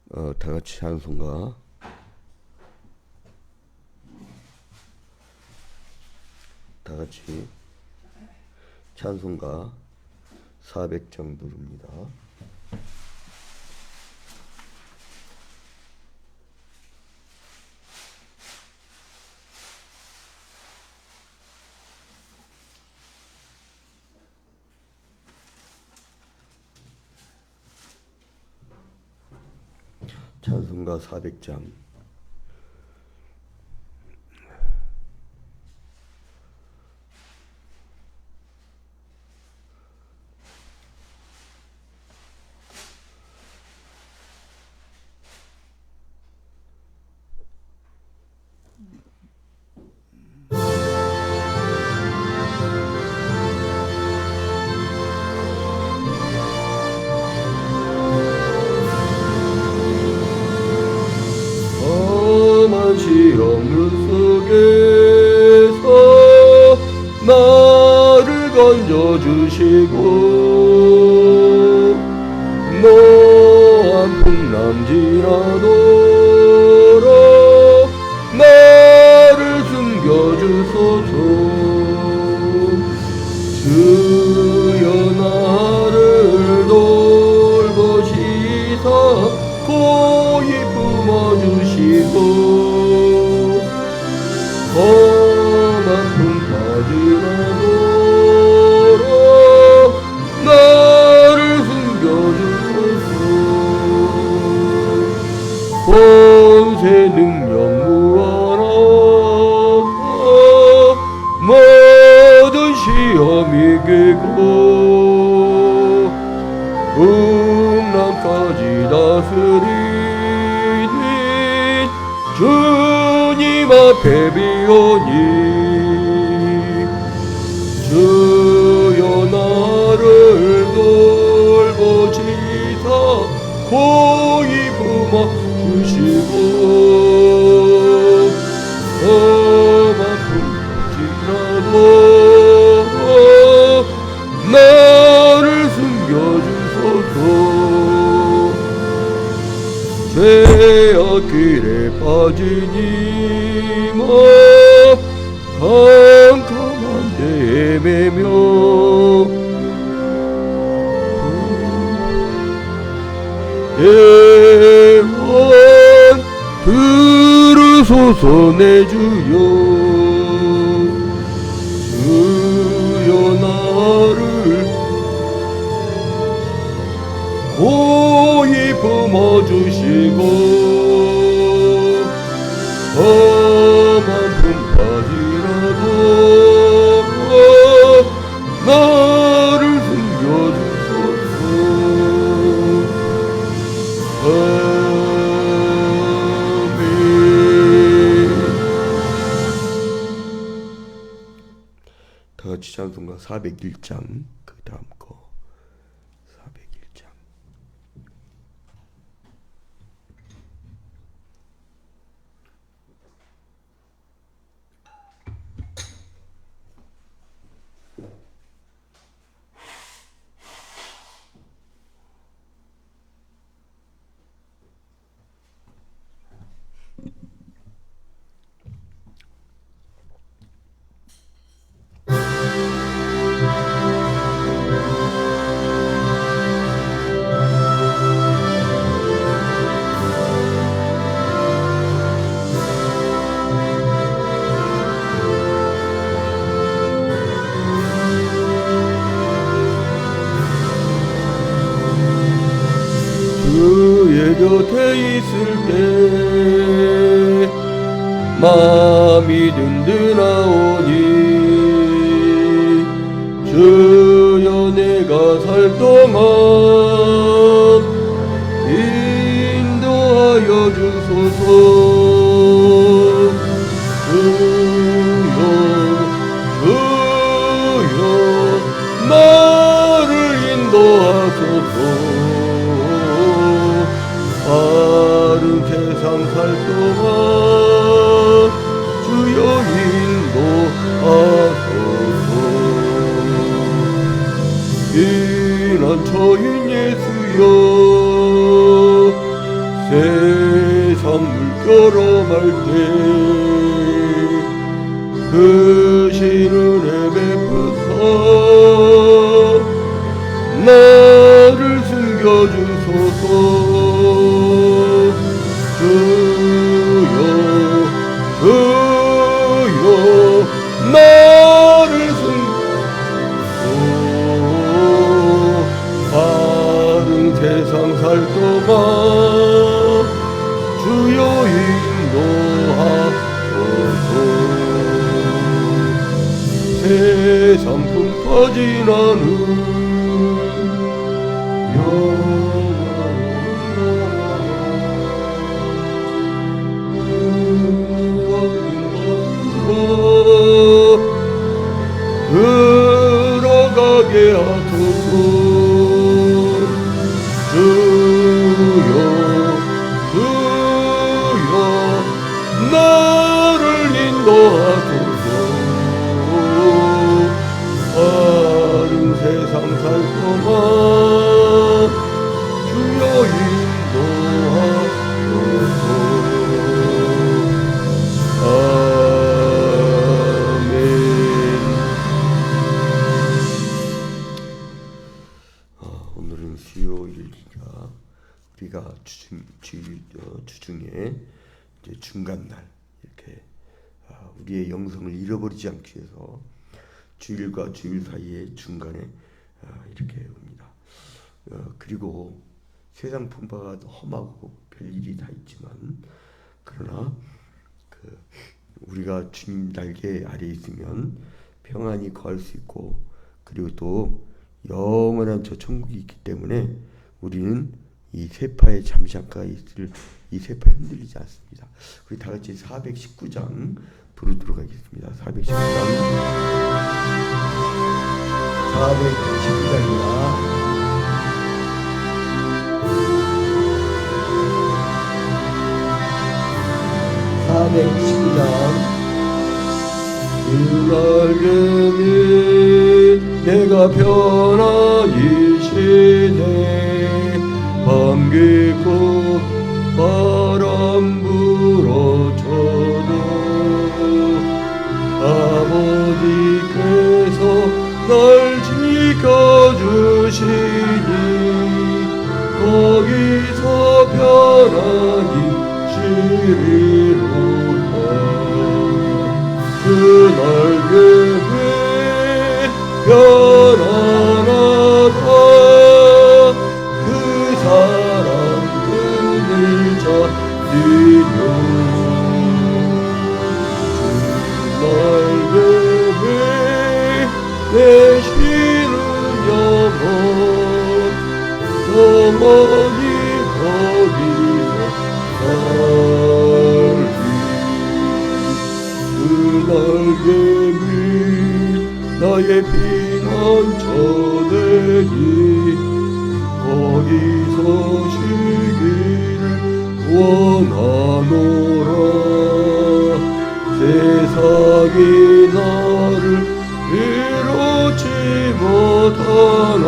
다 같이 찬송가 다 같이 찬송가 400장 부릅니다. 찬송가 400장. 시험물 속에서 나를 건져주시고 노한 풍랑지나도록 나를 숨겨주소서. 주여 나를 돌보시사 고이 품어주시고 험한 풍파지나도록 나를 숨겨주소서. 권세 능력 무한하사 모든 시험 이기고 풍랑까지 다스리니 주님 앞에 비오니 주여 나를 돌보시사 고이 품어주시고 험한 풍랑지나도 나를 숨겨주소서. 죄악길에 빠지니 뭐 캄캄한데 헤매며 예원 들으소서 내 주여. 주여 나를 고이 품어주시고 험한 풍파지라도 나를 숨겨주소서. 아멘. 다같이 찬송가 401장 그 다음 거 401장. 주의 곁에 있을 때 마음이 든든하오니 주여 내가 살 동안 인도하여 주소서. 주여 나를 인도하소서. 바른 세상 살 동안 주여 인도하소서. 피난처인 예수여 물결로 말때 그 신은혜 베푸사 나를 숨겨주소서. 주여 나를 바른 세상 살 동안 주여 인도하소서. 세상 풍파진 않은 들어가게 하소서. 주여 나를 인도하소서. 바른 세상 살 동안 주여 인도하소서. 오늘은 수요일이라 우리가 주중에 이제 중간날 이렇게 우리의 영성을 잃어버리지 않기 위해서 주일과 주일 사이에 중간에 이렇게 옵니다. 그리고 세상 풍파가 험하고 별일이 다 있지만 그러나 우리가 주님 날개 아래에 있으면 평안히 거할 수 있고 그리고 또 영원한 저 천국이 있기 때문에 우리는 이 세파에 잠시 아까 있을 이 세파에 흔들리지 않습니다. 우리 다 같이 419장 부르도록 하겠습니다. 419장입니다. 그날개미 내가 편안히 쉬네. 밤 깊고 바람 불어쳐도 아버지께서 날 지켜주시니 거기서 편안히 쉬리로다. 그날개미 편안하다. 그 사랑 그늘 잡히며 그날개미 되시는 영원히 거기서 살리. 그날개미 나의 피난 처되니 거기서 쉬기를 원하노라. 세상이 나를 이루지 못하나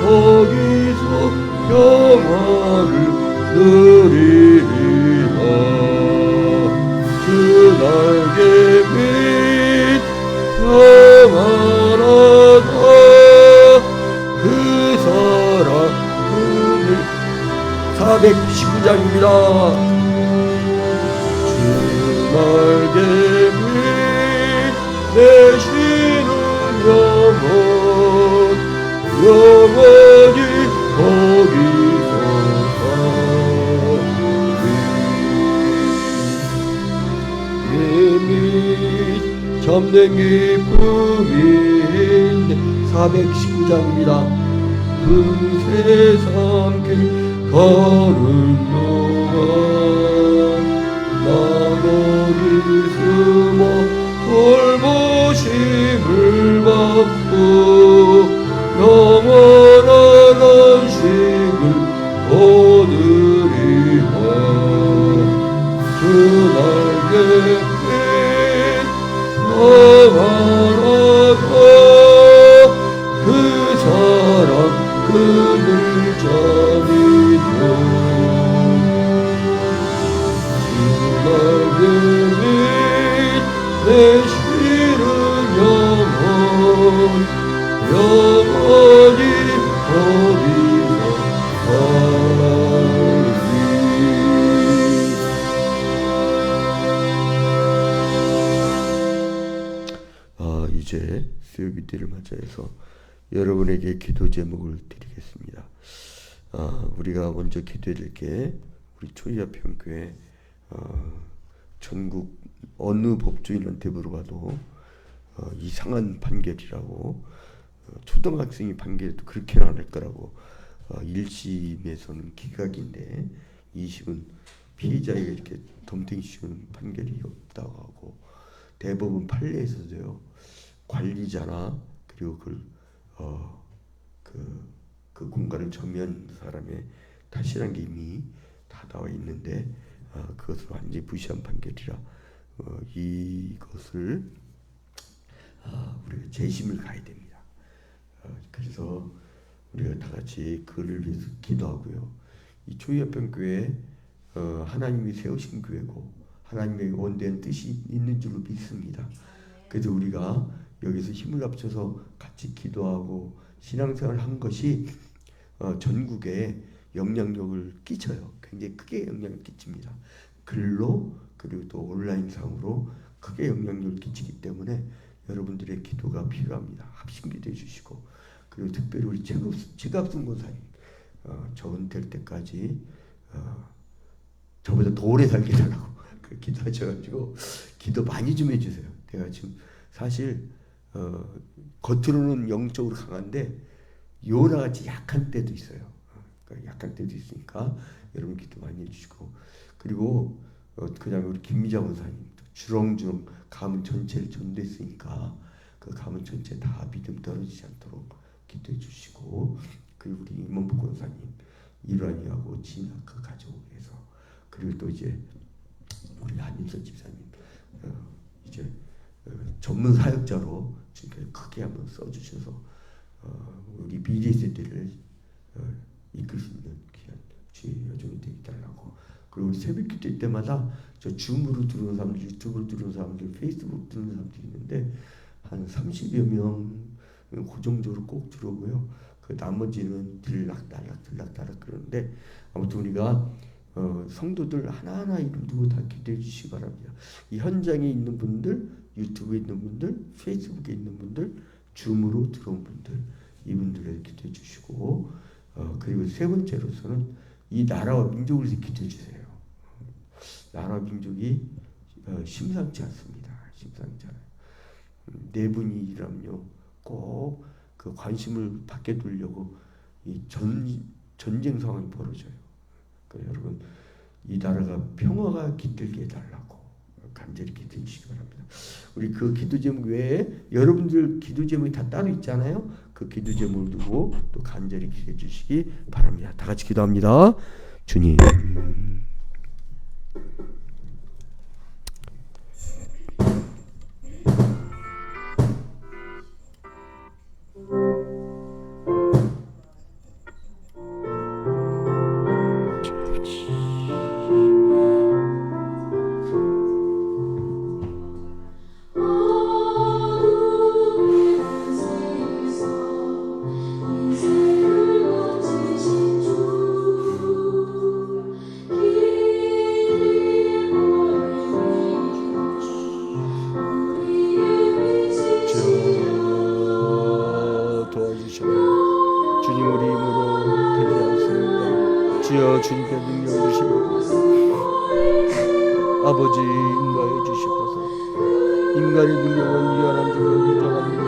거기서 평화를 누리리라. 그날개미 평안하다. 그 사랑 그늘 419장입니다. 그날개미 되시는 영원히 거기서 살리. 참된 기쁨이 419장입니다. 그 세상 길 가는 동안 나 거기 숨어 돌보심을 받고 영원한 안식을 얻으리라. 그날개 평안하다. 그 사랑 그늘 잠이며 예비때를 맞이해서 여러분에게 기도 제목을 드리겠습니다. 우리가 먼저 기도드릴 게 우리 초이아평교회 전국 어느 법조인한테 물어봐도 이상한 판결이라고 초등학생이 판결해도 그렇게는 안 할 거라고 1심에서는 기각인데 2심은 피의자에게 이렇게 덤탱이 씌우는 판결이 없다고 하고 대법원 판례에서도요 관리자나 그리고 그 공간을 점유한 사람의 탓이란 게 이미 다 나와 있는데 그것을 완전히 무시한 판결이라 이것을 우리가 재심을 가야 됩니다. 그래서 우리가 다 같이 그를 위해서 기도하고요. 이 초이아평교회 하나님이 세우신 교회고 하나님의 원대한 뜻이 있는 줄로 믿습니다. 그래서 우리가 여기서 힘을 합쳐서 같이 기도하고 신앙생활을 한 것이 전국에 영향력을 끼쳐요. 굉장히 크게 영향을 끼칩니다. 글로 그리고 또 온라인상으로 크게 영향력을 끼치기 때문에 여러분들의 기도가 필요합니다. 합심기도해 주시고 그리고 특별히 우리 최갑순 권사님 저 은퇴할 때까지 저보다 더 오래 살게 달라고 기도하셔가지고 기도 많이 좀 해주세요. 내가 지금 사실 겉으로는 영적으로 강한데 요나같이 약한 때도 있어요. 약한 때도 있으니까 여러분 기도 많이 해주시고 그리고 그 다음에 우리 김미자 원사님 주렁주렁 가문 전체를 전도했으니까 그 가문 전체 다 믿음 떨어지지 않도록 기도해 주시고 그리고 우리 임원복 권사님 일환이하고 진학 그 가족에서 그리고 또 이제 우리 한임선 집사님 이제 전문 사역자로 지금 크게 한번 써주셔서 우리 미래 세대를 이끌 수 있는 귀한 주의 여종이 되게 달라고 그리고 우리 새벽기도 때마다 저 줌으로 들어오는 사람들, 유튜브로 들어오는 사람들, 페이스북 들어오는 사람들이 있는데 한 30여 명 고정적으로 꼭 들어오고요. 그 나머지는 들락달락 그러는데 아무튼 우리가 성도들 하나하나 이름 두고 다 기도해 주시기 바랍니다. 이 현장에 있는 분들, 유튜브에 있는 분들, 페이스북에 있는 분들, 줌으로 들어온 분들 이분들을 기도해 주시고 그리고 세 번째로서는 이 나라와 민족을 위해서 기도해 주세요. 나라와 민족이 심상치 않습니다. 심상치 않아요. 네 분이 일하면요 꼭 그 관심을 받게 두려고 이 전쟁 상황이 벌어져요. 그러니까 여러분 이 나라가 평화가 깃들게 해달라고 간절히 기도해 주시기 바랍니다. 우리 그 기도 제목 외에 여러분들 기도 제목이 다 따로 있잖아요. 그 기도 제목을 두고 또 간절히 기도해 주시기 바랍니다. 다 같이 기도합니다. 주님 주님께 능력 주시고 아버지 인도하여 주시옵소서. 인간의 능력은 미안한 줄로 인정합니다.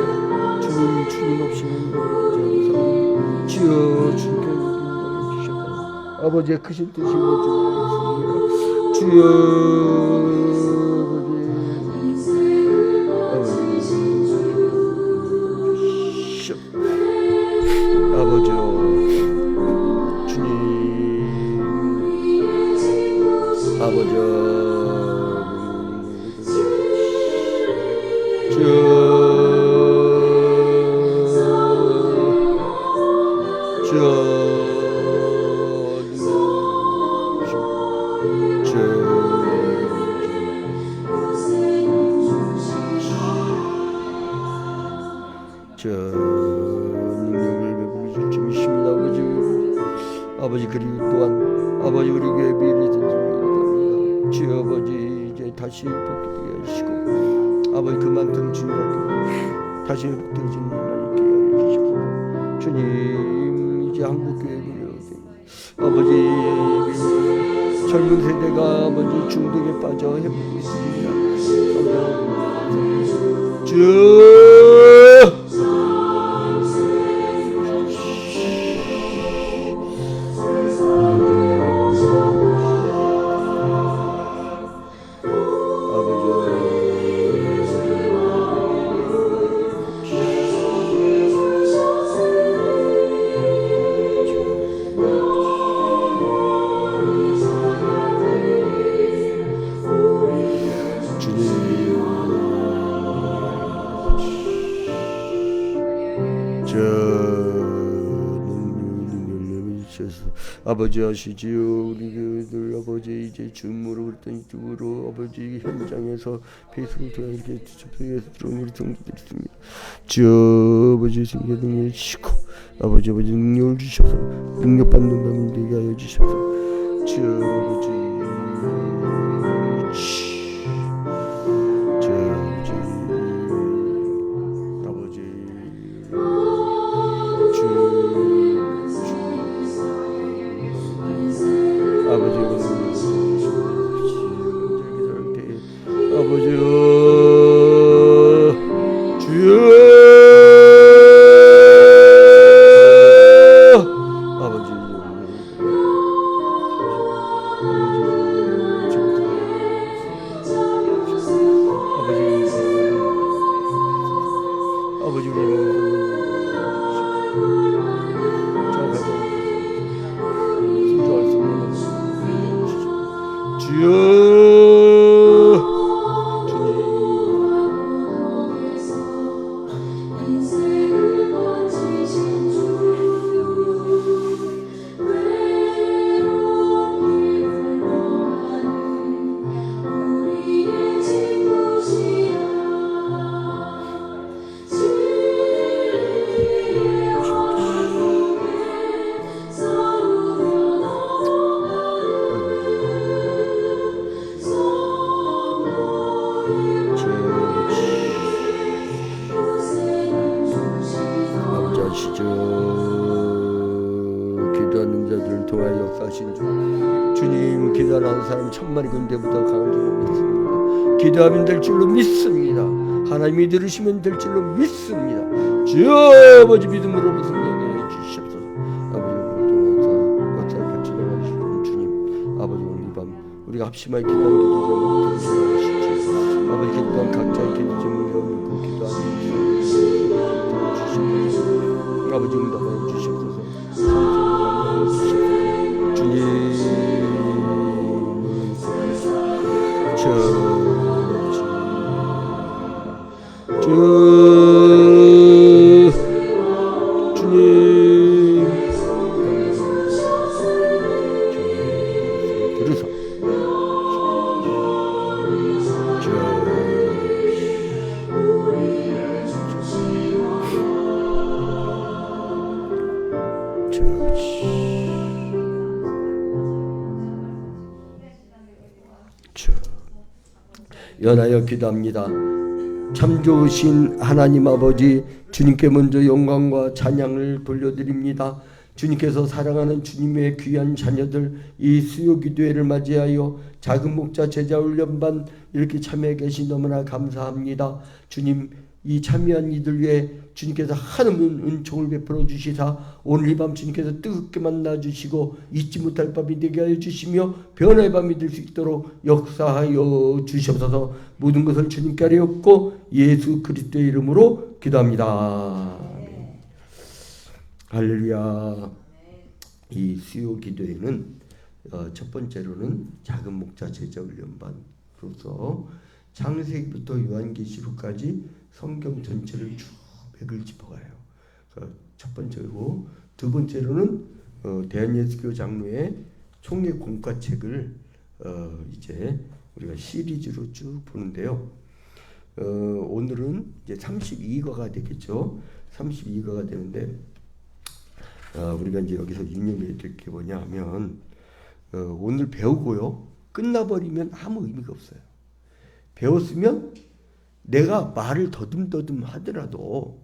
주님 없이는 인도를 주옵소서. 주여 주님께 인도해 주시옵소서. 아버지의 크신 뜻이 무엇인지 주여 아버지 그리고 또한 아버지 우리 교회 미래를 드립니다. 주여 아버지 이제 다시 복되게 하시고 아버지 그만큼 주님께 다시 회복되어지는 일을 있게 하여 주시옵소서. 주님, 이제 한국교회를 아버지 젊은 세대가 아버지 중독에 빠져 회복되고 있습니다. 주 아버지 하시지요. 우리 교회들 아버지 이제 줌으로 그랬더니 줌으로 아버지 현장에서 페이스북 통해 이렇게 접속해서 들어온 우리 성도들이 있습니다. 주 아버지 생계 능력을 주시고 아버지 능력을 주셔서 능력 받는 마음이 되게 하여 주셔서 주 아버지 기도하는 자들을 통하여 역사하신 주님, 기도하는 사람이 천만이 군대보다 강한 줄로 믿습니다. 기도하면 될 줄로 믿습니다. 하나님이 들으시면 될 줄로 믿습니다. 주여 아버지 믿음으로 승리하게 해주시옵소서. 아버지 역사를 같이 나가시는 주님, 아버지 오늘 이 밤 우리가 합심하여 기도하는 기도 제목 들으시옵소서. 아버지 기도한 각자의 기도 제목에 얹고 기도하는 아버지 응답하여 주시옵소서. 주님 그래서 연하여 기도합니다. 참 좋으신 하나님 아버지, 주님께 먼저 영광과 찬양을 돌려드립니다. 주님께서 사랑하는 주님의 귀한 자녀들 이 수요 기도회를 맞이하여 작은 목자 제자 훈련반 이렇게 참여해 계신 너무나 감사합니다. 주님, 이 참여한 이들 위해 주님께서 하나님 은총을 베풀어 주시사 오늘 이 밤 주님께서 뜨겁게 만나 주시고 잊지 못할 밤이 되게 하여 주시며 변화의 밤이 될 수 있도록 역사하여 주시옵소서. 모든 것을 주님께 하려옵고 예수 그리스도의 이름으로 기도합니다. 할렐루야. 이 수요 기도회는 첫 번째로는 작은 목자 제자 훈련반으로서 창세기부터 요한계시록까지 성경 전체를 쭉 맥을 짚어가요. 첫 번째고, 두 번째로는 대한예수교 장로의 총회 공과책을 이제 우리가 시리즈로 쭉 보는데요. 오늘은 이제 32과가 되겠죠. 32과가 되는데 우리가 이제 여기서 인용해야 될 게 뭐냐 하면 오늘 배우고요 끝나버리면 아무 의미가 없어요. 배웠으면 내가 말을 더듬더듬 하더라도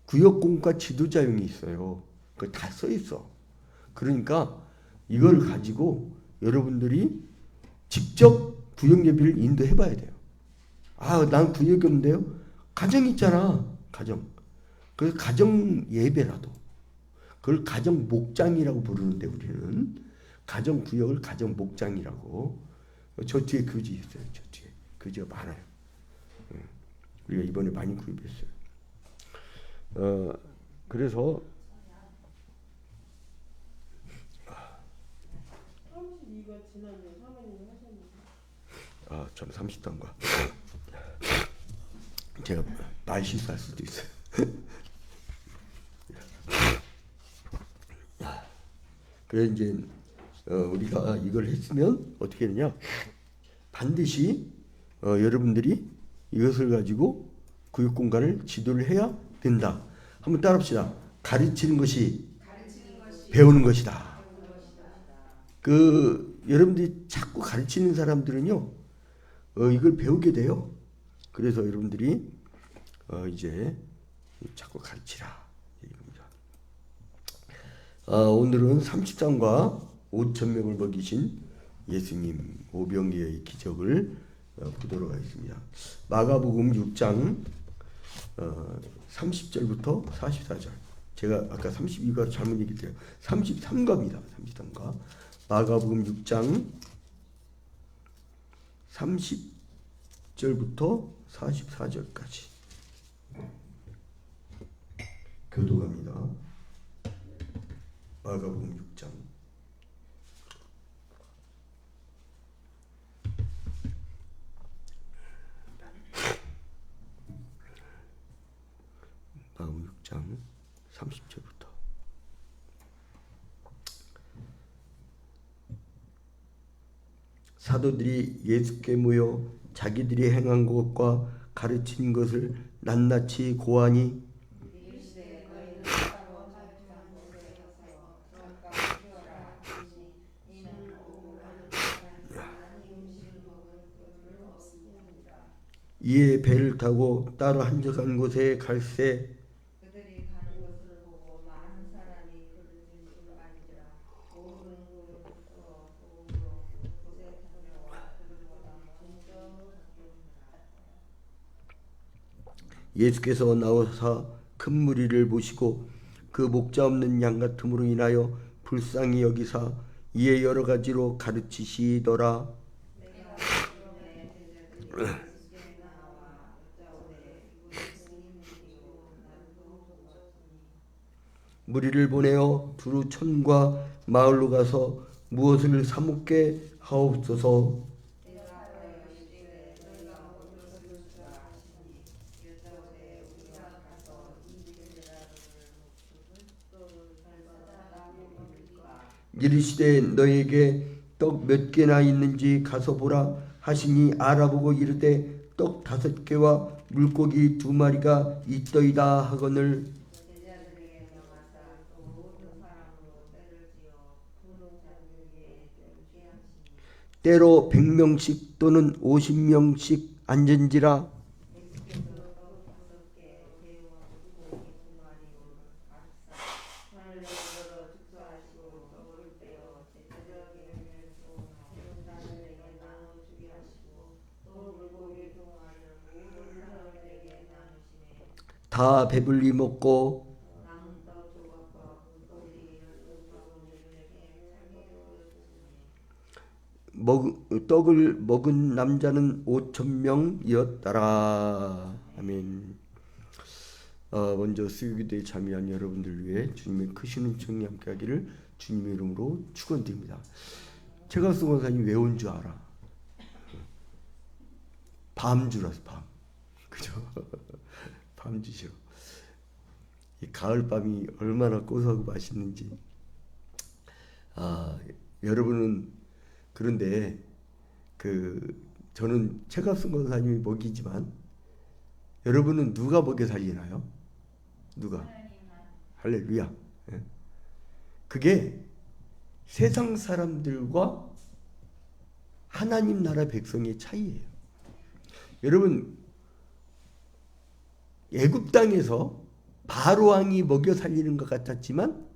구역공과 지도자용이 있어요. 그거 다 써 있어. 그러니까 이걸 가지고 여러분들이 직접 구역예배를 인도해 봐야 돼요. 아, 난 구역이 없는데요? 가정 있잖아. 가정. 그래서 가정 예배라도. 그걸 가정 목장이라고 부르는데 우리는 가정 구역을 가정 목장이라고. 저 뒤에 교지 있어요. 저 뒤에. 교지가 많아요. 우리가 이번에 많이 구입했어요. 그래서 이거 지난주에 사모님이 하셨는데. 전 30단과 제가 말 실수할 수도 있어요. 그래서 이제 우리가 이걸 했으면 어떻게 되냐? 반드시 여러분들이 이것을 가지고 구역 공간을 지도를 해야 된다. 한번 따라합시다. 가르치는 것이 배우는 것이다. 여러분들이 자꾸 가르치는 사람들은요, 이걸 배우게 돼요. 그래서 여러분들이 이제 자꾸 가르치라. 이겁니다. 오늘은 30장과 5,000명을 먹이신 예수님 오병이어의 기적을 보도록 하겠습니다. 마가복음 6장 30절부터 44절. 제가 아까 32가 잘못 얘기했어요. 33가입니다. 33가. 마가복음 6장 30절부터 44절까지. 교도갑니다. 마가복음 6장 마가복음 6장 30절부터. 사도들이 예수께 모여 자기들이 행한 것과 가르친 것을 낱낱이 고하니 이에 배를 타고 따로 한적한 곳에 갈새 예수께서 나오사 큰 무리를 보시고 그 목자 없는 양 같음으로 인하여 불쌍히 여기사 이에 여러 가지로 가르치시더라. 무리를 보내어 두루 촌과 마을로 가서 무엇을 사 먹게 하옵소서. 이르시되 너에게 떡 몇 개나 있는지 가서 보라 하시니 알아보고 이르되 떡 5개와 물고기 2마리가 있더이다 하거늘 때로 100명씩 또는 50명씩 앉은지라. 다 배불리 먹고 떡을 먹은 남자는 5,000명이었더라. 아멘. 먼저 수요기도에 참여한 여러분들 위해 주님의 크신 은총이 함께하기를 주님의 이름으로 축원드립니다. 최가수 권사님 왜 온 줄 알아? 밤주라서 밤. 그죠? 밤주셔. 이 가을밤이 얼마나 고소하고 맛있는지. 여러분은 그런데 저는 최갑순 권사님이 먹이지만 여러분은 누가 먹여 살리나요? 누가? 할렐루야. 예. 그게 세상 사람들과 하나님 나라 백성의 차이예요. 여러분 애굽 땅에서 바로 왕이 먹여 살리는 것 같았지만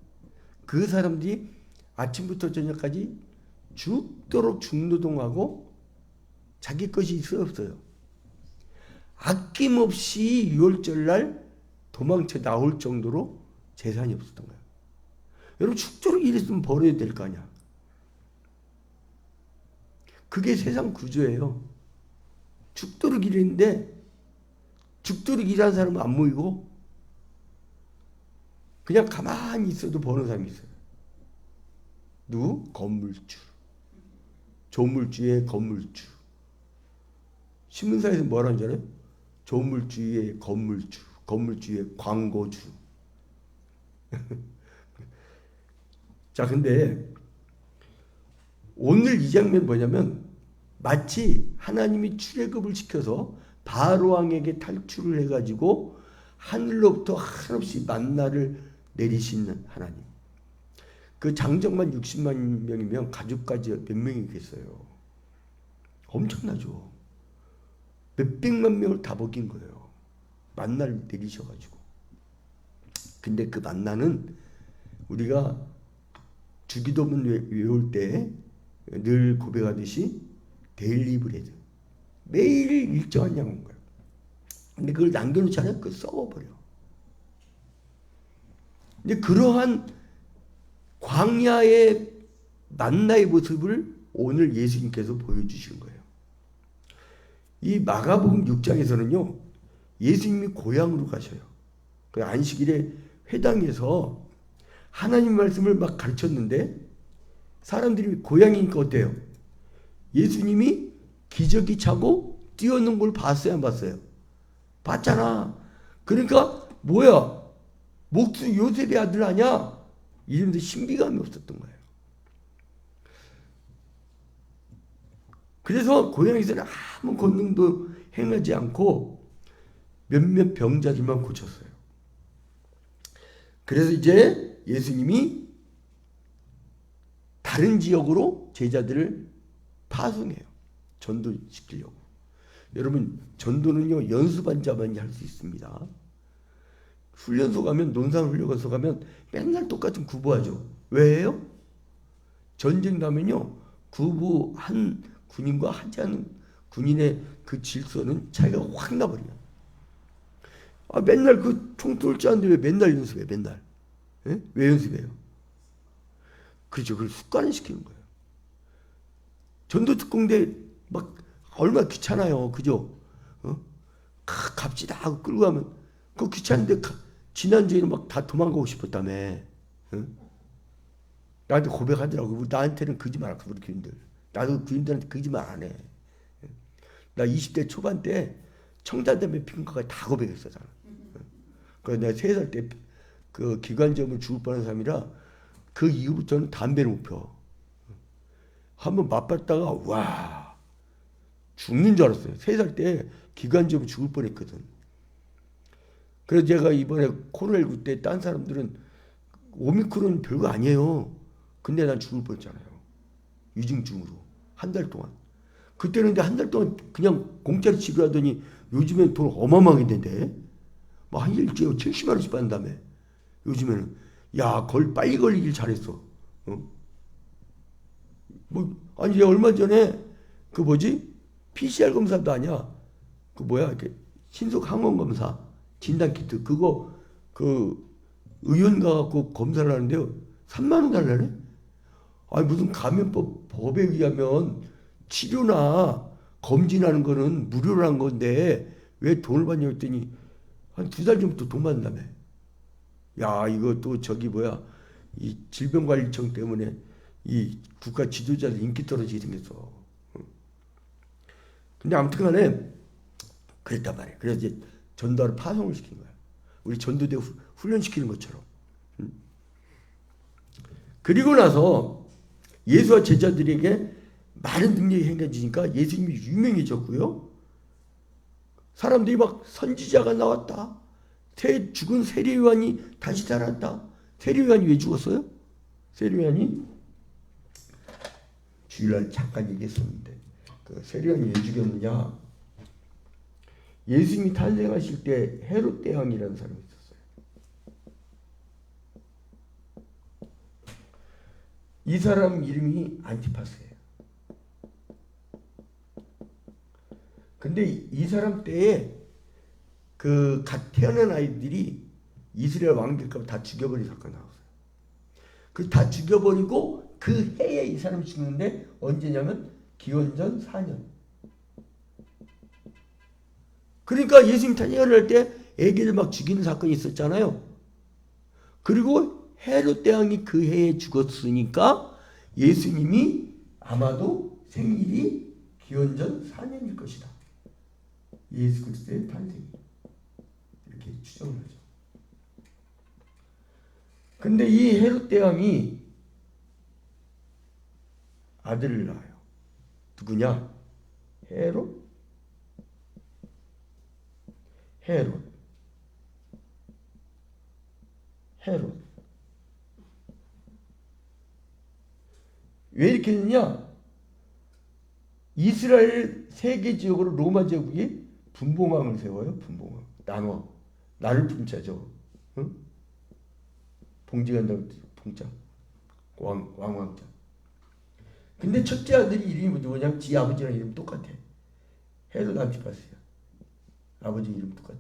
그 사람들이 아침부터 저녁까지 죽도록 중노동하고 자기 것이 있어 없어요. 아낌없이 유월절날 도망쳐 나올 정도로 재산이 없었던 거예요. 여러분 죽도록 일했으면 벌어야 될 거 아니야. 그게 세상 구조예요. 죽도록 일했는데 죽도록 일하는 사람은 안 모이고 그냥 가만히 있어도 버는 사람이 있어요. 누구? 건물주. 조물주의 건물주. 신문사에서 뭐라는 줄 알아요? 조물주의 건물주, 건물주의 광고주. 자, 근데 오늘 이 장면 뭐냐면 마치 하나님이 출애굽을 시켜서 바로 왕에게 탈출을 해가지고 하늘로부터 한없이 만나를 내리시는 하나님. 그 장정만 60만 명이면 가족까지 몇 명이겠어요? 엄청나죠. 몇백만 명을 다 먹인 거예요. 만나를 내리셔가지고. 근데 그 만나는 우리가 주기도문 외울 때 늘 고백하듯이 데일리 브레드. 매일 일정한 양 온 거예요. 근데 그걸 남겨놓지 않아요? 그걸 썩어버려. 근데 그러한 광야의 만나의 모습을 오늘 예수님께서 보여주신 거예요. 이 마가복음 6장에서는요. 예수님이 고향으로 가셔요. 그 안식일에 회당에서 하나님 말씀을 막 가르쳤는데 사람들이 고향이니까 어때요? 예수님이 기저귀 차고 뛰어오는 걸 봤어요? 안 봤어요? 봤잖아. 그러니까 뭐야? 목수 요셉의 아들 아냐? 이름도 신비감이 없었던 거예요. 그래서 고향에서는 아무 권능도 행하지 않고 몇몇 병자들만 고쳤어요. 그래서 이제 예수님이 다른 지역으로 제자들을 파송해요. 전도시키려고. 여러분 전도는요 연수반 자만이 할 수 있습니다. 훈련소 가면 논산훈련소 가면 맨날 똑같은 구보하죠. 왜요? 전쟁 나면요 구보한 군인과 하지 않은 군인의 그 질서는 차이가 확 나버려요. 아 맨날 그 총 쏠 줄 아는데 왜 맨날 연습해? 맨날 예? 왜 연습해요? 그렇죠. 그걸 습관시키는 거예요. 전도특공대 막 얼마나 귀찮아요. 그죠? 갑시다 하고 끌고 가면 그거 귀찮은데 지난주에는 막 다 도망가고 싶었다며. 나한테 고백하더라고. 나한테는 거짓말 안 하고 우리 교인들. 나도 교인들한테 거짓말 안 해. 나 20대 초반 때 청자담배 핀 거가 다 고백했어. 그래서 내가 3살 때 그 기관점을 죽을 뻔한 사람이라 그 이후부터는 담배를 못 펴. 한번 맛봤다가 와 죽는 줄 알았어요. 3살 때 기관지염 죽을 뻔했거든. 그래서 제가 이번에 코로나19 때 딴 사람들은 오미크론 별거 아니에요. 근데 난 죽을 뻔했잖아요. 위중증으로 한 달 동안. 그때는 근데 한 달 동안 그냥 공짜로 치료하더니 요즘엔 돈 어마어마하게 낸대. 뭐 한 일주일에 70만 원씩 받는다며. 요즘에는 야, 빨리 걸리길 잘했어. 뭐, 아니, 얘 얼마 전에, 그 뭐지? PCR 검사도 아니야. 그 뭐야, 이렇게, 신속 항원 검사, 진단키트, 그거, 의원 가갖고 검사를 하는데요. 3만 원 달라네? 아니, 무슨 감염법 법에 의하면 치료나 검진하는 거는 무료로 한 건데, 왜 돈을 받냐 했더니, 한 2달 전부터 돈 받는다며. 야, 이거 또 이 질병관리청 때문에 이 국가 지도자들 인기 떨어지게 생겼어. 근데 아무튼 간에 그랬단 말이에요. 그래서 이제 전도를 파송을 시킨 거야. 우리 전도대 훈련시키는 것처럼. 그리고 나서 예수와 제자들에게 많은 능력이 행해지니까 예수님이 유명해졌고요. 사람들이 막 선지자가 나왔다. 죽은 세례요한이 다시 살았다. 세례요한이 왜 죽었어요? 세례요한이 주일날 잠깐 얘기했었는데 그 세례요한이 왜 죽였느냐? 예수님이 탄생하실 때 헤롯 대왕이라는 사람이 있었어요. 이 사람 이름이 안티파스예요. 근데 이 사람 때에 그 갓 태어난 아이들이 이스라엘 왕 될까 다 죽여버린 사건이 나왔어요. 그 다 죽여버리고 그 해에 이 사람이 죽는데 언제냐면 기원전 4년. 그러니까 예수님 탄생할 때 애기를 막 죽이는 사건이 있었잖아요. 그리고 헤롯 대왕이 그 해에 죽었으니까 예수님이 아마도 생일이 기원전 4년일 것이다. 예수 그리스도의 탄생이. 이렇게 추정을 하죠. 근데 이 헤롯 대왕이 아들을 낳아요. 누구냐? 헤롯. 왜 이렇게 했느냐? 이스라엘 세계 지역으로 로마 제국이 분봉왕을 세워요. 분봉왕. 나눠. 나를 분자죠. 응? 봉지간다고 봉자. 왕왕자. 근데 첫째 아들이 이름이 누구냐면 지 아버지랑 이름 똑같아. 헤롯 안티파스야. 아버지 이름 똑같아.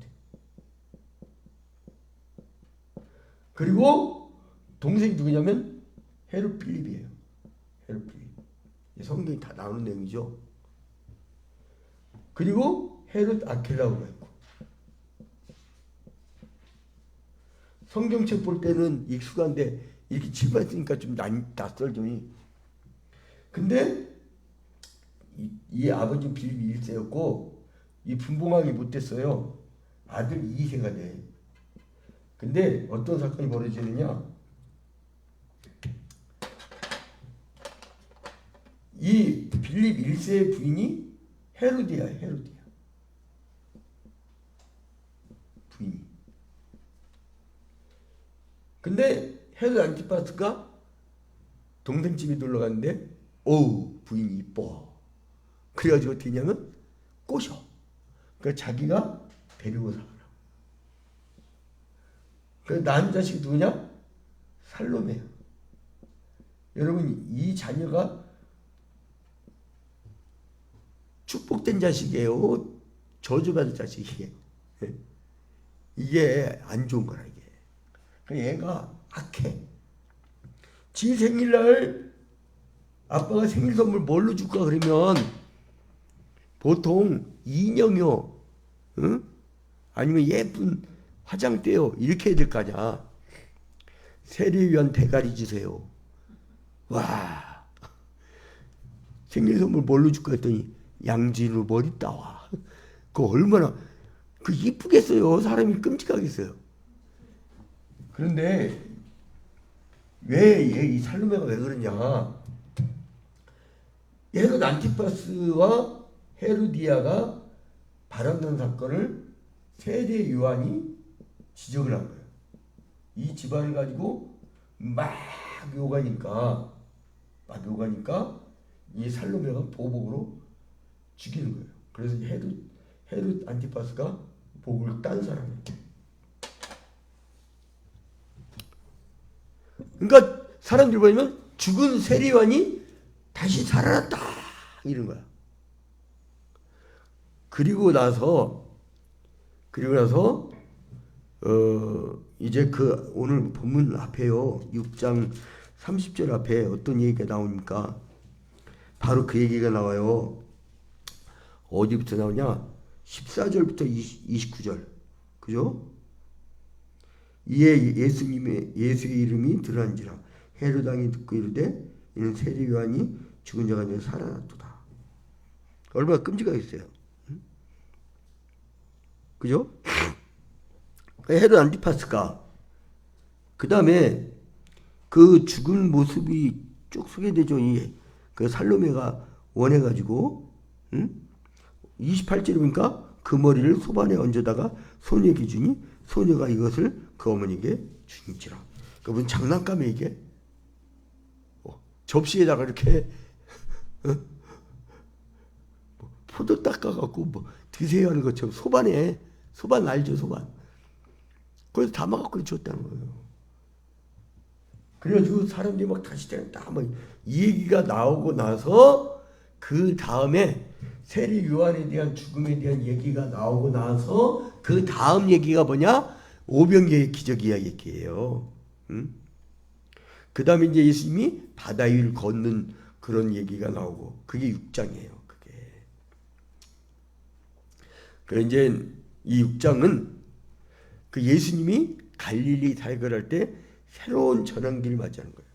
그리고 동생이 누구냐면 헤롯 필립이에요. 헤롯 필립. 성경이 다 나오는 내용이죠. 그리고 헤롯 아켈라오가 있고. 성경책 볼 때는 익숙한데 이렇게 칠판 쓰니까 좀 낯설죠. 근데 이 아버지 빌립이 1세였고 이 분봉왕이 못 됐어요. 아들 2세가 돼. 근데 어떤 사건이 벌어지느냐? 이 빌립 1세의 부인이 헤로디야. 부인이. 근데 헤롯 안티파스가 동생 집에 놀러 갔는데 부인이 이뻐. 그래가지고 어떻게 했냐면 꼬셔. 그러니까 자기가 데리고 살아라. 그 낳은 자식이 누구냐? 살로메야. 여러분 이 자녀가 축복된 자식이에요. 저주받은 자식이에요. 이게 안 좋은 거라 이게. 그 얘가 악해. 지 생일날 아빠가 생일 선물 뭘로 줄까 그러면 보통 인형이요, 응? 아니면 예쁜 화장대요 이렇게 해야 될 거 아니야. 세례위원 대가리 주세요. 와, 생일 선물 뭘로 줄까 했더니 양진으로 머리 따와. 그거 얼마나 그 이쁘겠어요. 사람이 끔찍하겠어요. 그런데 왜 이 살로메가 왜 그러냐? 헤롯 안티파스와 헤로디아가 바람난 사건을 세례 요한이 지적을 한 거예요. 이 집안을 가지고 막 욕하니까 이 살로메가 보복으로 죽이는 거예요. 그래서 헤롯 안티파스가 복을 딴 사람이에요. 그러니까 사람들이 보면 죽은 세례요한이 다시 살아났다 이런 거야. 그리고 나서 이제 그 오늘 본문 앞에요. 6장 30절 앞에 어떤 얘기가 나오니까 바로 그 얘기가 나와요. 어디부터 나오냐? 14절부터 29절. 그죠? 이에 예수의 이름이 드러난지라 헤롯 왕이 듣고 이르되 이는 세례 요한이 죽은 자가 되어 살아났도다. 얼마나 끔찍하겠어요. 응? 그죠? 헤롯 안티파스가 그 다음에 그 죽은 모습이 쭉 소개되죠. 그 살로메가 원해가지고 28절에 보니까 그 머리를 소반에 얹어다가 소녀에게 주니 소녀가 이것을 그 어머니에게 주니지라. 그분 장난감에 이게 접시에다가 이렇게 포도 닦아갖고 드세요 하는 것처럼 소반 알죠, 소반. 그래서 담아갖고 줬다는 거예요. 그래가지고 사람들이 막 다시 다이 얘기가 나오고 나서 그 다음에 세례 요한에 대한 죽음에 대한 얘기가 나오고 나서 그 다음 얘기가 뭐냐? 오병이의 기적 이야기예요. 응? 그 다음에 이제 예수님이 바다 위를 걷는 그런 얘기가 나오고 그게 6장이에요. 그게. 그래서 이제 이 6장은 그 예수님이 갈릴리 살거할 때 새로운 전환기를 맞이하는 거예요.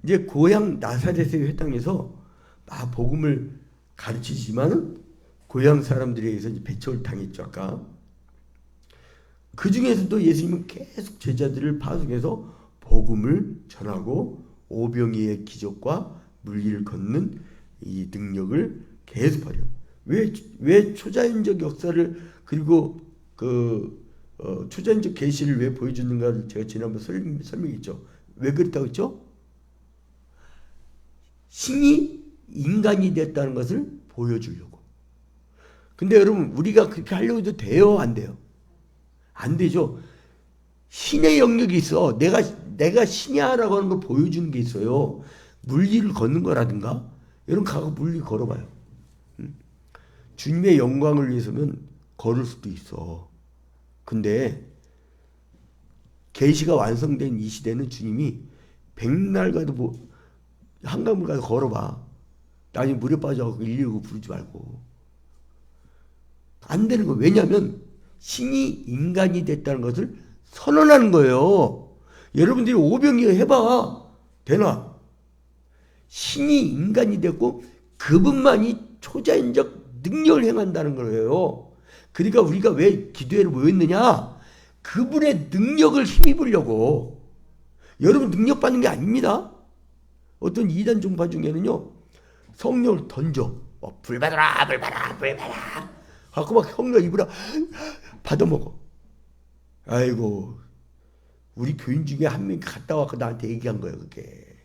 이제 고향 나사렛의 회당에서 막 복음을 가르치지만은 고향 사람들에 의해서 배척을 당했죠. 아까 그 중에서도 예수님은 계속 제자들을 파송해서 복음을 전하고 오병이의 기적과 물리를 걷는 이 능력을 계속 발휘해요. 왜 초자연적 역사를 그리고 초자연적 계시를 왜 보여주는가를 제가 지난번 설명했죠. 왜 그랬다고 했죠? 신이 인간이 됐다는 것을 보여주려고. 근데 여러분 우리가 그렇게 하려고 해도 돼요? 안 돼요? 안 되죠. 신의 영역이 있어. 내가 신이야라고 하는 걸 보여주는 게 있어요. 물리를 걷는 거라든가 여러분 가서 물리 걸어봐요. 주님의 영광을 위해서면 걸을 수도 있어. 근데 계시가 완성된 이 시대는 주님이 백날 가도 한강물 가서 걸어봐. 나중에 물에 빠져서 119 부르지 말고. 안 되는 거예요. 왜냐하면 신이 인간이 됐다는 것을 선언하는 거예요. 여러분들이 오병이어 해봐. 되나? 신이 인간이 됐고 그분만이 초자연적 능력을 행한다는 거예요. 그러니까 우리가 왜 기도회를 모였느냐? 그분의 능력을 힘입으려고. 여러분 능력 받는 게 아닙니다. 어떤 이단 종파 중에는요 성령을 던져 불 받아라 불 받아라 불 받아라 하고 막 성령 입으라 받아먹어. 아이고 우리 교인 중에 한 명이 갔다 와서 나한테 얘기한 거예요. 그게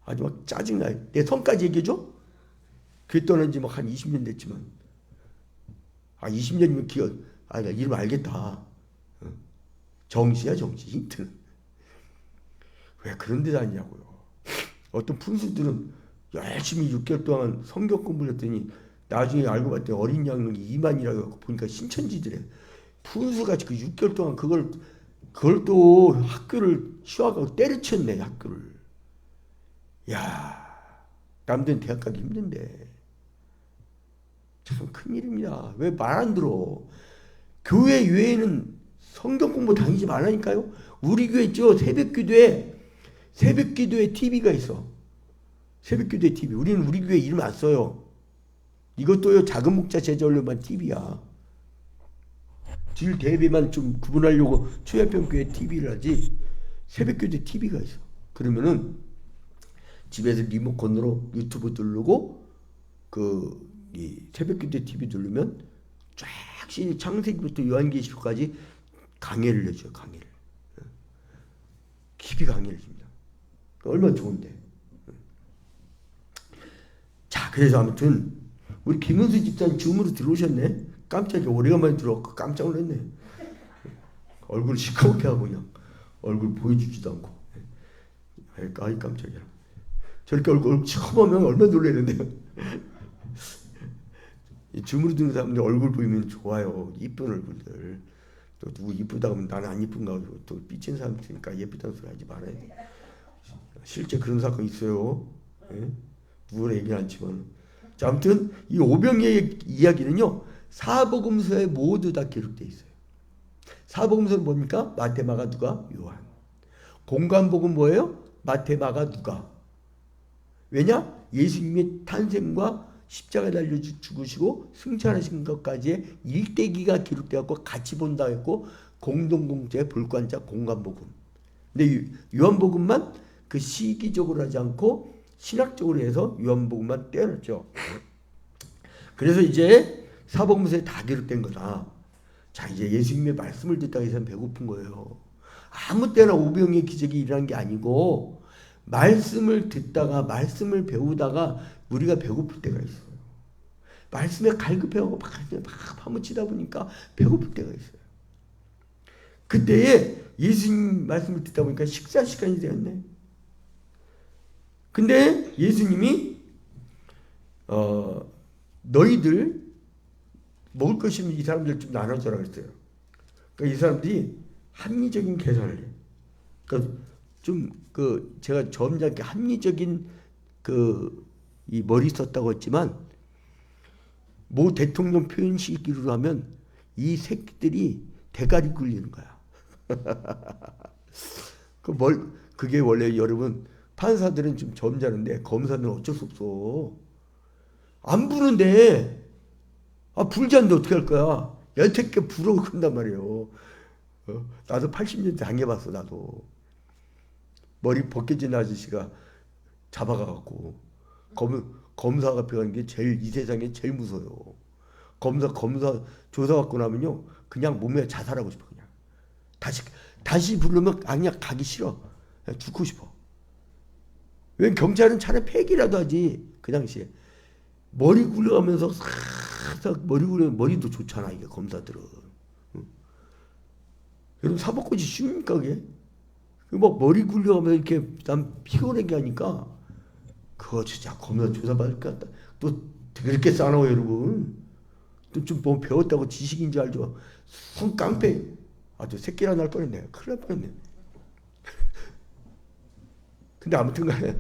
아주 막 짜증나요. 내 성까지 얘기해줘? 교회 떠난 지 막 한 20년 됐지만 20년이면 기억 나 이름 알겠다. 정시야 정시 힌트. 왜 그런 데 다니냐고요. 어떤 분수들은 열심히 6개월 동안 성경 공부를 했더니 나중에 알고 봤더니 어린 양육이 2만이라고 보니까 신천지들에 분수같이 그 6개월 동안 그걸 또 학교를 휴학하고 때려쳤네. 학교를. 야 남들은 대학 가기 힘든데 참 큰일입니다. 왜 말 안 들어. 교회 외에는 성경 공부 다니지 말라니까요. 우리 교회 있죠. 새벽기도에 TV가 있어. 새벽기도에 TV. 우리는 우리 교회 이름 안 써요. 이것도요 작은 목자 제자훈련반 TV야. 질 대비만 좀 구분하려고 초약병교회 TV를 하지. 새벽기도에 TV가 있어. 그러면은 집에서 리모컨으로 유튜브 누르고 이 새벽기도 TV 누르면 쫙 창세기부터 요한계시록까지 강해를 해줘요. 강해를. 깊이 강해를 줍니다. 얼마나 좋은데. 자, 그래서 아무튼 우리 김은수 집사님 줌으로 들어오셨네. 깜짝이야. 오래간만에 들어왔고 깜짝 놀랐네. 얼굴 시커멓게 하고 그냥 얼굴 보여주지도 않고. 아이 깜짝이야. 저렇게 얼굴 시커멓면 얼마나 놀라는데요. 줌으로 듣는 사람들 얼굴 보이면 좋아요. 이쁜 얼굴들. 또 누구 이쁘다 하면 나는 안 이쁜가 하고 또 삐친 사람 있으니까 예쁘다는 소리 하지 말아야 돼. 실제 그런 사건 있어요. 예? 누구나 얘기는 않지만. 자, 아무튼 이 오병이의 이야기는요. 사복음서에 모두 다 기록되어 있어요. 사복음서는 뭡니까? 마태, 마가, 누가, 요한. 공관복음 뭐예요? 마태, 마가, 누가. 왜냐? 예수님의 탄생과 십자가 달려 죽으시고 승천하신 것까지의 일대기가 기록되었고 같이 본다 했고 공동공제 볼관자 공관복음. 근데 요한복음만 그 시기적으로 하지 않고 신학적으로 해서 요한복음만 떼어놨죠. 그래서 이제 사복음서에 다 기록된 거다. 자, 이제 예수님의 말씀을 듣다가 이 사람 배고픈 거예요. 아무 때나 오병이의 기적이 일어난 게 아니고 말씀을 듣다가 말씀을 배우다가 우리가 배고플 때가 있어요. 말씀에 갈급해하고 막 파묻히다 보니까 배고플 때가 있어요. 그때에 예수님 말씀을 듣다 보니까 식사 시간이 되었네. 근데 예수님이 너희들 먹을 것이면 이 사람들 좀 나눠줘라 그랬어요. 그러니까 이 사람들이 합리적인 계산을 해. 그러니까 제가 점잖게 합리적인 이 머리 썼다고 했지만 모 대통령 표현식으로 하면 이 새끼들이 대가리 굴리는 거야. 그게 원래 여러분 판사들은 좀 점잖은데 검사는 어쩔 수 없어. 안 부는데 불자인데 어떻게 할 거야? 여태껏 부르고 그런단 말이에요. 나도 80년 당해봤어. 나도 머리 벗겨진 아저씨가 잡아가갖고 검사 앞에 가는 게 이 세상에 제일 무서워요. 검사 조사받고 나면요 그냥 몸에 자살하고 싶어. 그냥 다시 부르면 그냥 가기 싫어. 그냥 죽고 싶어. 왜 경찰은 차라리 폐기라도 하지. 그 당시에 머리 굴려가면서 싹 머리 굴리면 머리도 좋잖아. 이게 검사들은. 여러분 사법고시 쉬웁니까 그게? 뭐 머리 굴려가면 이렇게 남 피곤하게 하니까 그거 진짜 검사 조사받을 것 같다. 또 그렇게 싸나워 여러분. 또 좀 뭐 배웠다고 지식인 줄 알죠. 손 깡패. 아주 새끼라 날 뻔했네. 큰일 날 뻔했네. 근데 아무튼 간에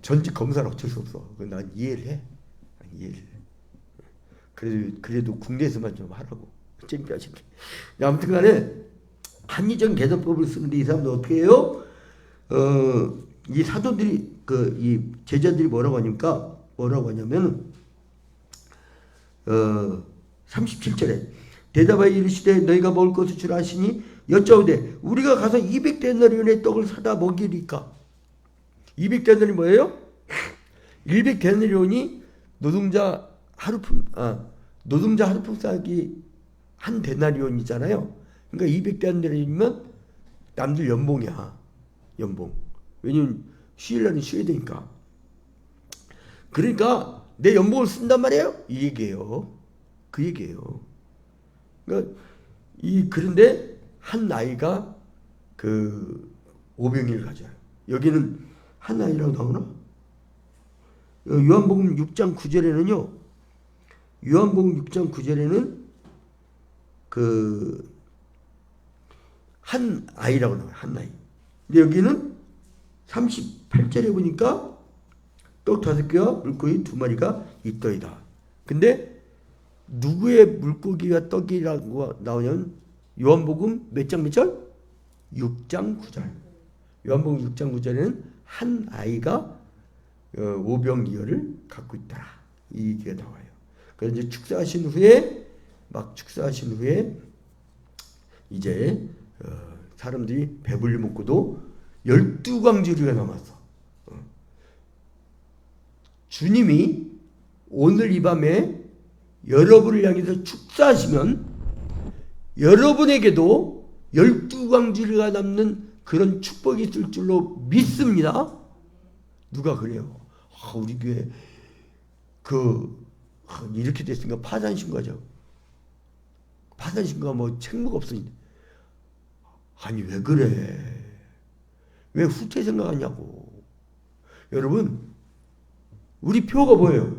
전직 검사는 어쩔 수 없어. 난 이해를 해. 이해를 해. 그래도 국내에서만 좀 하라고. 쟁피하시게. 아무튼 간에 합리적 계산법을 쓰는데 이 사람들 어떻게 해요? 이 사도들이 이 제자들이 뭐라고 하냐면 37절에 대답하여 이르시되 너희가 먹을 것을 주라 하시니 여짜오되 우리가 가서 200데나리온의 떡을 사다 먹이리까. 200데나리온이 뭐예요? 100데나리온이 노동자 하루품 싸기 한 데나리온이잖아요. 그러니까 200데나리온이면 남들 연봉이야. 연봉. 왜냐면 휴일날은 쉬어야 되니까. 그러니까 내 연봉을 쓴단 말이에요. 이 얘기예요. 그 얘기예요. 그러니까 그런데 한 아이가 오병이를 가져요. 여기는 한 아이라고 나오나? 요한복음 6장 9절에는요. 요한복음 6장 9절에는 한 아이라고 나와요. 한 아이. 근데 여기는 38절에 보니까 떡 5개와 물고기 2마리가 있더이다. 근데 누구의 물고기가 떡이라고 나오냐면 요한복음 몇 절? 6장 9절. 요한복음 6장 9절에는 한 아이가 오병이어를 갖고 있더라. 이 얘기가 나와요. 그래서 이제 축사하신 후에 이제 사람들이 배불리 먹고도 12광주리가 남았어. 주님이 오늘 이 밤에 여러분을 향해서 축사하시면 여러분에게도 12광주리가 남는 그런 축복이 있을 줄로 믿습니다. 누가 그래요? 우리 교회 이렇게 됐으니까 파산신고하죠. 파산신고가 뭐 책무가 없으니. 아니 왜 그래? 왜 후퇴 생각하냐고. 여러분 우리 표가 뭐예요?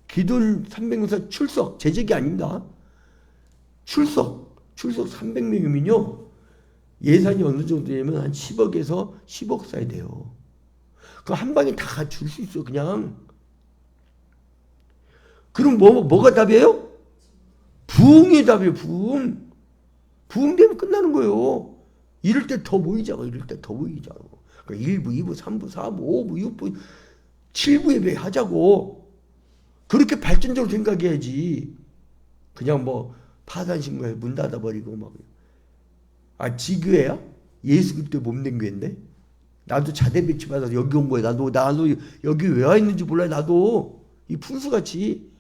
기돈 300명사 출석 제적이 아닙니다. 출석 300명이면요 예산이 어느 정도 되면 한 10억에서 10억 사야 돼요. 그 한 방에 다 줄 수 있어 그냥. 그럼 뭐가 답이에요? 부흥이 답이에요. 부흥되면 끝나는 거예요. 이럴 때 더 모이자고. 그러니까 1부, 2부, 3부, 4부, 5부, 6부, 7부 예배 하자고. 그렇게 발전적으로 생각해야지. 그냥 뭐 파산신고해 문 닫아버리고 막. 지교회야? 예수 그리스도 몸된 교회인데? 나도 자대 배치 받아서 여기 온 거야. 나도 여기 왜 와 있는지 몰라. 나도 이 풍수같이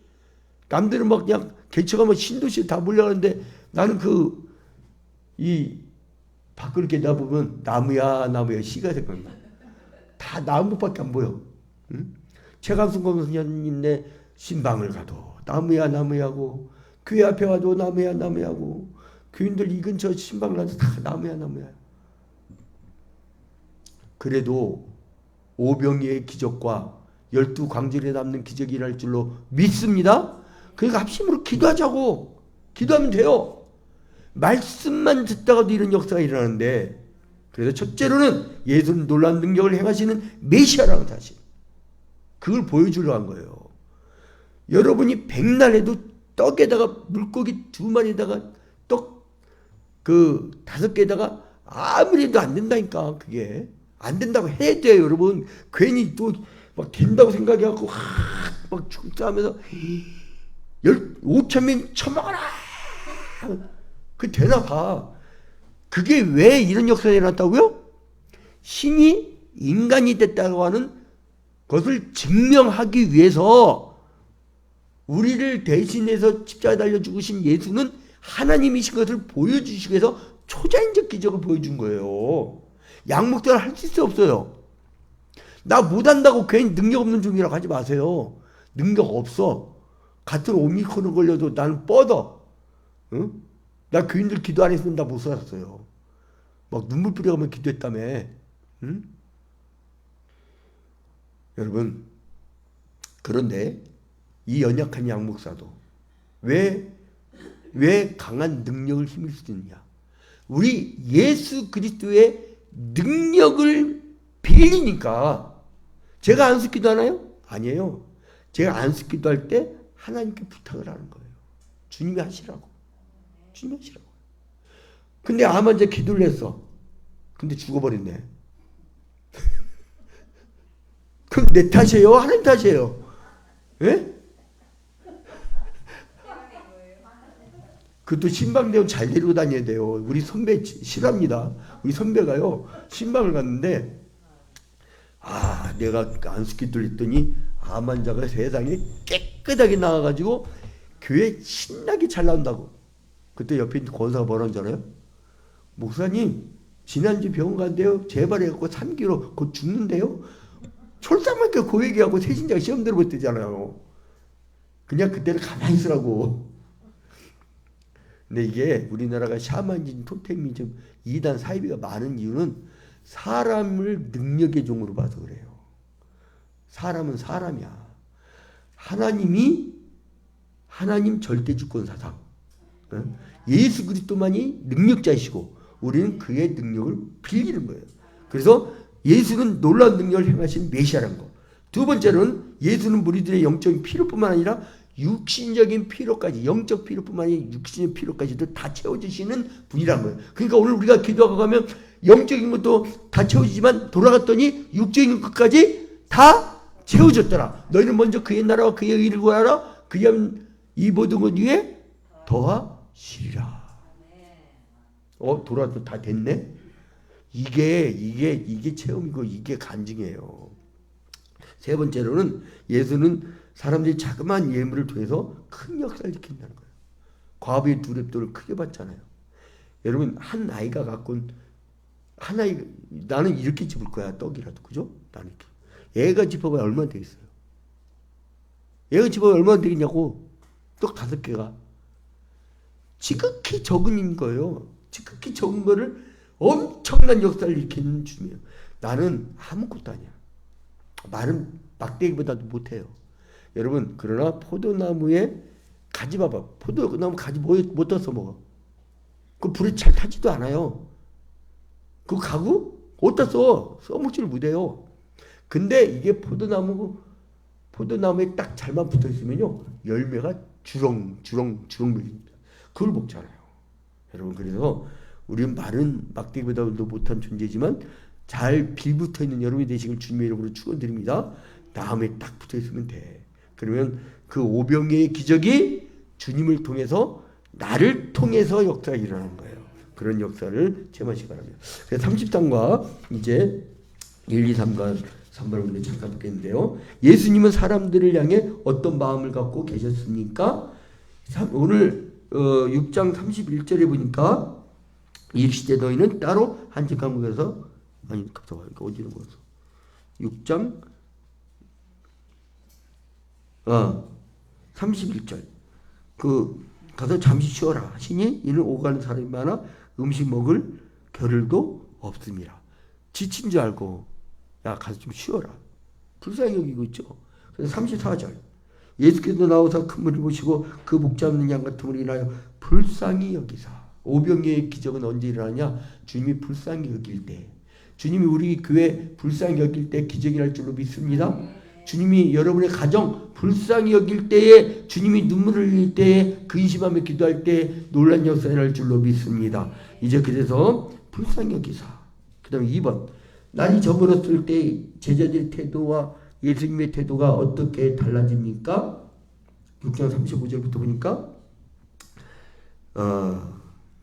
남들은 막 그냥 개척하면 신도시 다 몰려가는데 나는 이 밖을 이렇게 나보면 나무야 씨가 생각나. 다 나무밖에 안 보여. 응? 최강순 검사님네 신방을 가도 나무야 나무야고, 교회 앞에 와도 나무야 나무야고, 교인들 이 근처 신방을 가도 다 나무야 나무야. 그래도 오병이의 기적과 12광절에 남는 기적이 일어날 줄로 믿습니다. 그러니까 합심으로 기도하자고. 기도하면 돼요. 말씀만 듣다가도 이런 역사가 일어나는데, 그래서 첫째로는 예수는 놀라운 능력을 행하시는 메시아라는 사실, 그걸 보여주려고 한 거예요. 여러분이 백날 해도 떡에다가 물고기 2마리에다가 떡 5개에다가 아무리 해도 안 된다니까. 그게 안 된다고 해야 돼요. 여러분 괜히 또 막 된다고 생각해갖고 막 축사하면서 5,000명 쳐먹어라, 그 되나 봐. 그게 왜 이런 역사가 일어났다고요? 신이 인간이 됐다고 하는 것을 증명하기 위해서 우리를 대신해서 십자가에 달려 죽으신 예수는 하나님이신 것을 보여주시기 위해서 초자연적 기적을 보여준 거예요. 양목자를 할 수 없어요. 나 못한다고 괜히 능력 없는 중이라고 하지 마세요. 능력 없어. 같은 오미크론 걸려도 나는 뻗어. 응? 나 교인들 기도 안 했으면 나 못 살았어요. 막 눈물 뿌려가면 기도했다며. 응? 여러분, 그런데 이 연약한 양목사도 왜 강한 능력을 힘을 쓰느냐? 우리 예수 그리스도의 능력을 빌리니까. 제가 안수 기도하나요? 아니에요. 제가 안수 기도할 때 하나님께 부탁을 하는 거예요. 주님이 하시라고. 주님이 하시라고. 근데 암 환자 기도를 했어. 근데 죽어버렸네. 그럼 내 탓이에요? 하나님 탓이에요? 예? 그것도 신방대원 잘 데리고 다녀야 돼요. 우리 선배 실합니다. 우리 선배가요, 신방을 갔는데, 내가 안수기도를 했더니 암 환자가 세상에 깨끗하게 나와가지고 교회 신나게 잘 나온다고. 그때 옆에 있는 권사가 뭐라는 줄 알아요? 목사님, 지난주 병원 간대요. 재발해갖고 3kg 곧 죽는데요. 철상맞게 그 얘기하고 새신자가 시험 들어봤대잖아요. 그냥 그때는 가만히 있으라고. 근데 이게 우리나라가 샤머니즘, 토테미즘, 이단 사이비가 많은 이유는 사람을 능력의 종으로 봐서 그래요. 사람은 사람이야. 하나님 절대주권 사상. 예수 그리스도만이 능력자이시고 우리는 그의 능력을 빌리는 거예요. 그래서 예수는 놀라운 능력을 행하신 메시아라는 거. 두 번째로는 예수는 우리들의 영적인 필요뿐만 아니라 육신적인 필요까지, 영적 필요뿐만 아니라 육신의 필요까지도 다 채워주시는 분이라는 거예요. 그러니까 오늘 우리가 기도하고 가면 영적인 것도 다 채워지지만 돌아갔더니 육적인 것까지 다 채워졌더라. 너희는 먼저 그의 나라와 그의 의를 구하라. 그리하면 이 모든 것 위에 더하시리라. 돌아도 다 됐네. 이게 체험이고 이게 간증이에요. 세 번째로는 예수는 사람들이 자그마한 예물을 통해서 큰 역사를 일으킨다는 거예요. 과부의 두렙돌을 크게 봤잖아요. 여러분, 한 아이가 갖고 나는 이렇게 집을 거야, 떡이라도. 그죠? 나는 이렇게. 얘가 집어봐야 얼마나 되겠어요? 얘가 집어봐야 얼마나 되겠냐고. 떡 5개가. 지극히 적은 거예요. 지극히 적은 거를 엄청난 역사를 일으키는 주님이에요. 나는 아무것도 아니야. 말은 막대기보다도 못해요. 여러분, 그러나 포도나무에 가지 봐봐. 포도나무 가지 못 떠서 먹어. 그 불에 잘 타지도 않아요. 그 가구? 어디다 써먹지를 못해요. 근데 이게 포도나무에 딱 잘만 붙어 있으면요, 열매가 주렁주렁 밀립니다. 그걸 먹잖아요. 여러분, 그래서 우리는 말은 막대기보다도 못한 존재지만 잘 빌붙어 있는 여러분이 되시길 주님의 이름으로 축원드립니다. 다음에 딱 붙어 있으면 돼. 그러면 그 오병이의 기적이 주님을 통해서, 나를 통해서 역사가 일어나는 거예요. 그런 역사를 체험하시기 바랍니다. 30장과 이제 1, 2, 3과 3번을 잠깐 보겠는데요. 예수님은 사람들을 향해 어떤 마음을 갖고 계셨습니까? 오늘 6장 31절에 보니까 이르시되 너희는 따로 한즉 강국에서, 아니 잠깐만, 어디로 가서 6장 31절 가서 잠시 쉬어라 하시니 이는 오가는 사람이 많아 음식 먹을 겨를도 없습니다. 지친 줄 알고 야 가서 좀 쉬어라. 불쌍히 여기고 있죠. 그래서 34절 예수께서 나오사 큰 물을 보시고 그 목 잡는 양 같음으로 인하여 불쌍히 여기사. 오병이어의 기적은 언제 일어나냐? 주님이 불쌍히 여길 때. 주님이 우리 교회 불쌍히 여길 때 기적이 날 줄로 믿습니다. 주님이 여러분의 가정 불쌍히 여길 때에, 주님이 눈물을 흘릴 때에, 근심하며 기도할 때에 놀란 역사가 날 줄로 믿습니다. 이제 그래서 불쌍히 여기사. 그 다음에 2번 날이 저물었을 때 제자들의 태도와 예수님의 태도가 어떻게 달라집니까? 6장 35절부터 보니까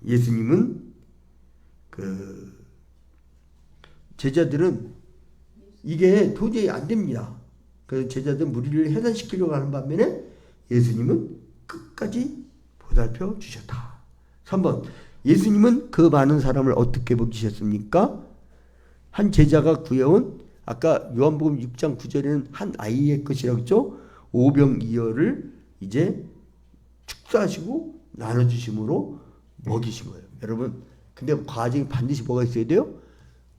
예수님은 제자들은 이게 도저히 안 됩니다. 그래서 제자들은 무리를 해산시키려고 하는 반면에 예수님은 끝까지 보살펴 주셨다. 3번 예수님은 그 많은 사람을 어떻게 먹이셨습니까? 한 제자가 구해온 아까 요한복음 6장 9절에는 한 아이의 것이라고 했죠. 오병이어를 이제 축사하시고 나눠주심으로 먹이신 거예요. 여러분 근데 과정이 반드시 뭐가 있어야 돼요?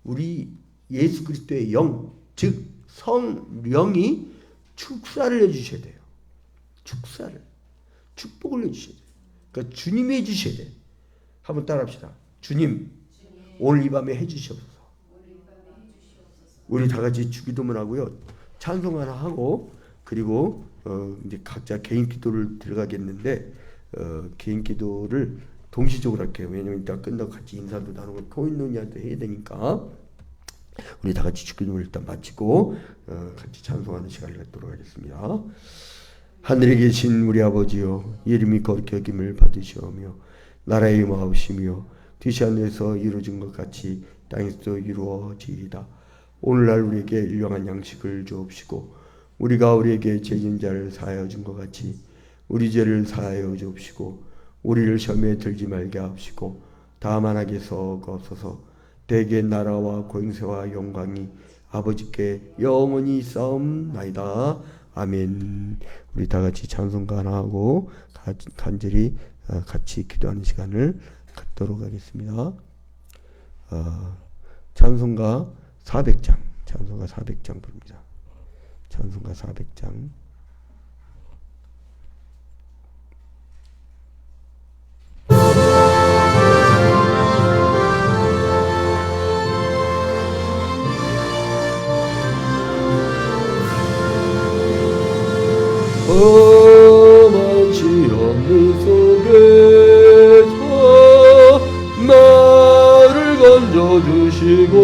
우리 예수 그리스도의 영, 즉 성령이 축사를 해주셔야 돼요. 축복을 해주셔야 돼요. 그러니까 주님이 해주셔야 돼요. 한번 따라합시다. 주님 오늘 이 밤에 해주시옵소서. 우리 다 같이 주기도문 하고요. 찬송 하나 하고 그리고 이제 각자 개인 기도를 들어가겠는데 개인 기도를 동시적으로 할게요. 왜냐면 이따 끝나고 같이 인사도 나누고 코인노니아도 해야 되니까 우리 다 같이 주기도문을 일단 마치고 같이 찬송하는 시간을 갖도록 하겠습니다. 하늘에 계신 우리 아버지여, 이름이 거룩히 여김을 받으시오며 나라의 임하옵시며 뜻이 하늘에서 이루어진 것 같이 땅에서도 이루어지이다. 오늘날 우리에게 일용할 양식을 주옵시고 우리가 우리에게 죄 지은 자를 사하여 준 것 같이 우리 죄를 사하여 주옵시고 우리를 시험에 들지 말게 하옵시고 다만 악에서 거옵소서. 대개 나라와 권세와 영광이 아버지께 영원히 싸움나이다. 아멘. 우리 다 같이 찬송가 하나 하고 간절히 같이 기도하는 시간을 갖도록 하겠습니다. 찬송가 400장, 찬송가 400장 부릅니다. 찬송가 400장. 험한 시험 속에서 나를 건져주시고